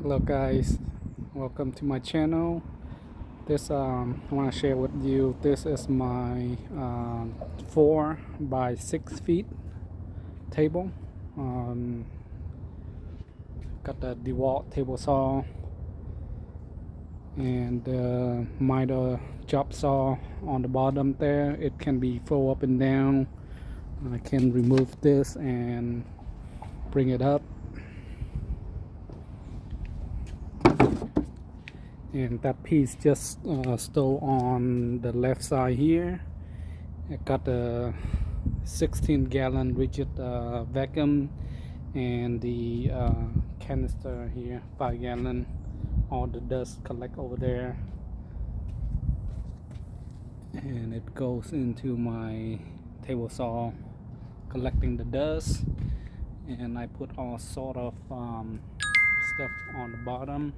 Hello guys, welcome to my channel. I want to share with you, this is my 4 by 6 feet table. Got the Dewalt table saw and the miter chop saw on the bottom there. It can be fold up and down. I can remove this and bring it up. And that piece just stole on the left side here. I got a 16-gallon rigid vacuum and the canister here, 5-gallon. All the dust collect over there and it goes into my table saw, collecting the dust. And I put all sort of stuff on the bottom.